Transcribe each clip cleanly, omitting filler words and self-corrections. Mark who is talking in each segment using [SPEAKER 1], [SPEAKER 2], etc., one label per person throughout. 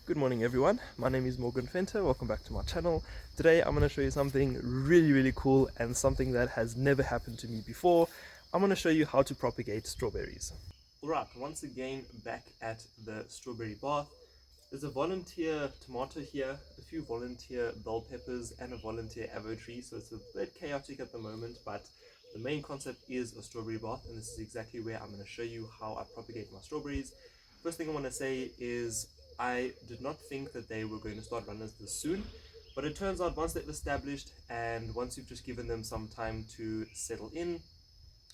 [SPEAKER 1] Good morning everyone, my name is Morgan Fenter, welcome back to my channel. Today I'm going to show you something really cool and something that has never happened to me before. I'm going to show you how to propagate strawberries. Alright, once again back at the strawberry bath. There's a volunteer tomato here, a few volunteer bell peppers and a volunteer avo tree, so it's a bit chaotic at the moment, but the main concept is a strawberry bath, and this is exactly where I'm going to show you how I propagate my strawberries. First thing I want to say is I did not think that they were going to start runners this soon, but it turns out once they've established and once you've just given them some time to settle in,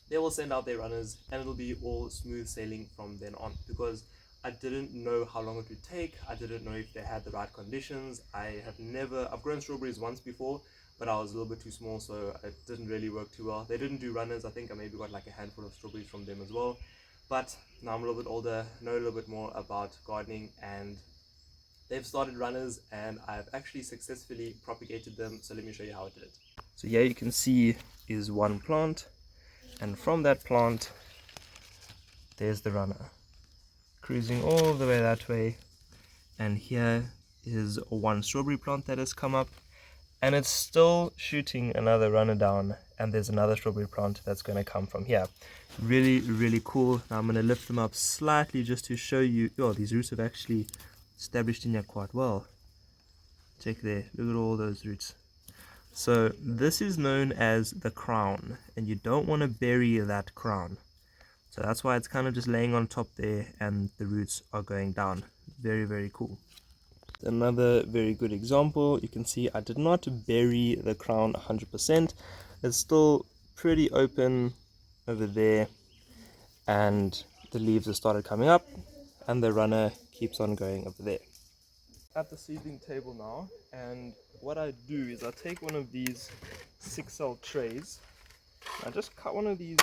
[SPEAKER 1] they will send out their runners and it'll be all smooth sailing from then on, because I didn't know how long it would take. I didn't know if they had the right conditions. I've grown strawberries once before, but I was a little bit too small, so it didn't really work too well. They didn't do runners. I think I maybe got like a handful of strawberries from them as well. But now I'm a little bit older, know a little bit more about gardening, and they've started runners and I've actually successfully propagated them. So let me show you how I did it. So here you can see is one plant, and from that plant there's the runner cruising all the way that way, and here is one strawberry plant that has come up and it's still shooting another runner down, and there's another strawberry plant that's going to come from here. Really cool. Now I'm going to lift them up slightly just to show you. Oh, these roots have actually established in here quite well. Check there, look at all those roots. So this is known as the crown, and you don't want to bury that crown. So that's why it's kind of just laying on top there and the roots are going down. Very cool. Another very good example, you can see I did not bury the crown 100%. It's still pretty open over there, and the leaves have started coming up and the runner keeps on going over there. At the seedling table now, and what I do is I take one of these 6-cell trays. I just cut one of these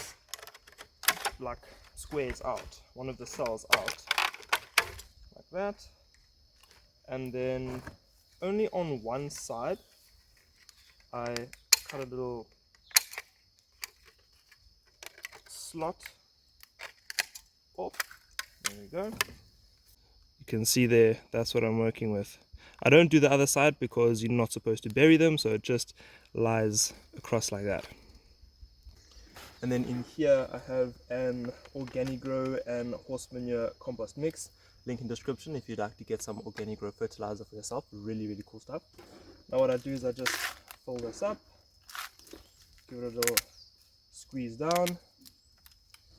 [SPEAKER 1] like squares out, one of the cells out like that, and then only on one side I cut a little slot off. There we go. You can see there, that's what I'm working with. I don't do the other side because you're not supposed to bury them, so it just lies across like that. And then in here I have an Organi GROW and horse manure compost mix. Link in description if you'd like to get some Organi GROW fertilizer for yourself. Really cool stuff. Now what I do is I just fold this up, give it a little squeeze down.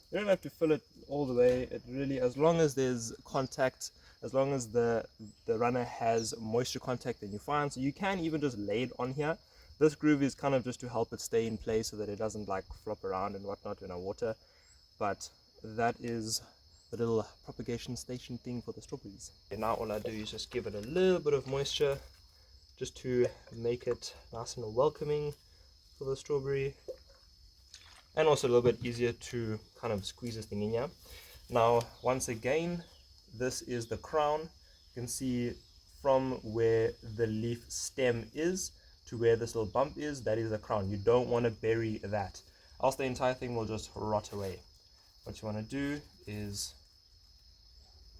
[SPEAKER 1] You don't have to fill it all the way. It really, as long as there's contact, as long as the runner has moisture contact, then you're fine. So you can even just lay it on here. This groove is kind of just to help it stay in place so that it doesn't like flop around and whatnot in our water. But that is the little propagation station thing for the strawberries. And now all I do is just give it a little bit of moisture just to make it nice and welcoming for the strawberry, and also a little bit easier to kind of squeeze this thing in here. Now once again, this is the crown. You can see from where the leaf stem is to where this little bump is, that is the crown. You don't want to bury that, else the entire thing will just rot away. What you want to do is,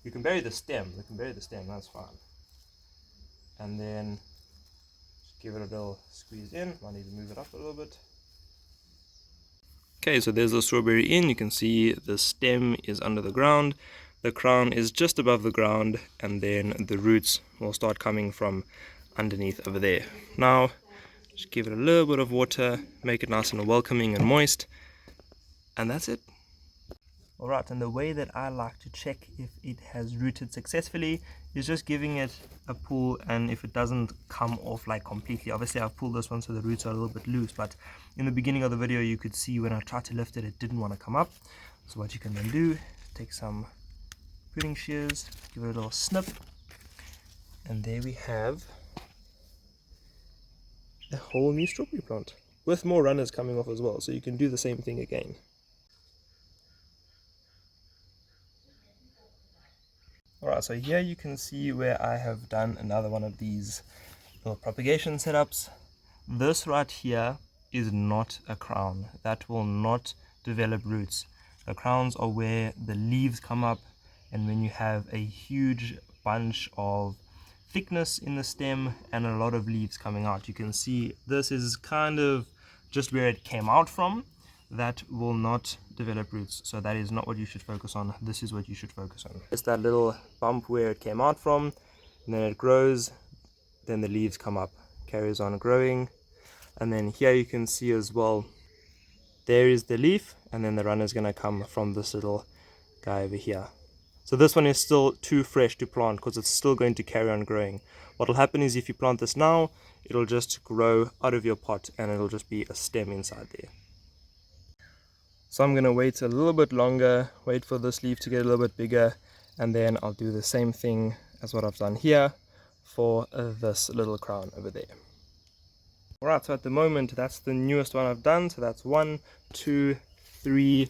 [SPEAKER 1] you can bury the stem, that's fine, and then just give it a little squeeze in. Might need to move it up a little bit. Okay, so there's the strawberry in. You can see the stem is under the ground, the crown is just above the ground, and then the roots will start coming from underneath over there. Now just give it a little bit of water, make it nice and welcoming and moist, and that's it. Alright, and the way that I like to check if it has rooted successfully is just giving it a pull, and if it doesn't come off like completely, obviously I've pulled this one so the roots are a little bit loose, but in the beginning of the video you could see when I tried to lift it, it didn't want to come up. So what you can then do, take some pruning shears, give it a little snip, and there we have a whole new strawberry plant with more runners coming off as well, so you can do the same thing again. Alright, so here you can see where I have done another one of these little propagation setups. This right here is not a crown. That will not develop roots. The crowns are where the leaves come up, and when you have a huge bunch of thickness in the stem and a lot of leaves coming out. You can see this is kind of just where it came out from. That will not develop roots, so that is not what you should focus on. This is what you should focus on. It's that little bump where it came out from, and then it grows, then the leaves come up, carries on growing, and then here you can see as well, there is the leaf, and then the run is going to come from this little guy over here. So this one is still too fresh to plant because it's still going to carry on growing. What will happen is if you plant this now, it'll just grow out of your pot and it'll just be a stem inside there. So I'm going to wait a little bit longer, wait for this leaf to get a little bit bigger, and then I'll do the same thing as what I've done here for this little crown over there. Alright, so at the moment that's the newest one I've done. So that's 1, 2, 3,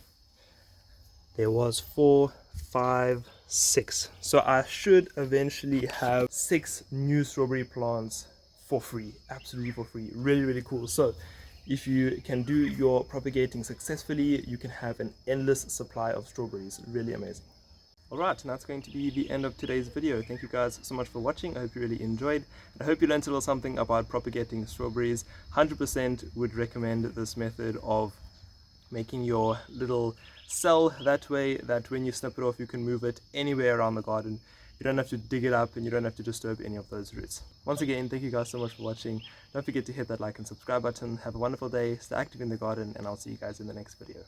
[SPEAKER 1] there was 4, 5, 6. So I should eventually have 6 new strawberry plants for free, absolutely for free. Really cool. So if you can do your propagating successfully, you can have an endless supply of strawberries. Really amazing. Alright, and that's going to be the end of today's video. Thank you guys so much for watching. I hope you really enjoyed. I hope you learned a little something about propagating strawberries. 100% would recommend this method of making your little cell that way that when you snip it off you can move it anywhere around the garden. You don't have to dig it up and you don't have to disturb any of those roots. Once again, thank you guys so much for watching. Don't forget to hit that like and subscribe button. Have a wonderful day, stay active in the garden, and I'll see you guys in the next video.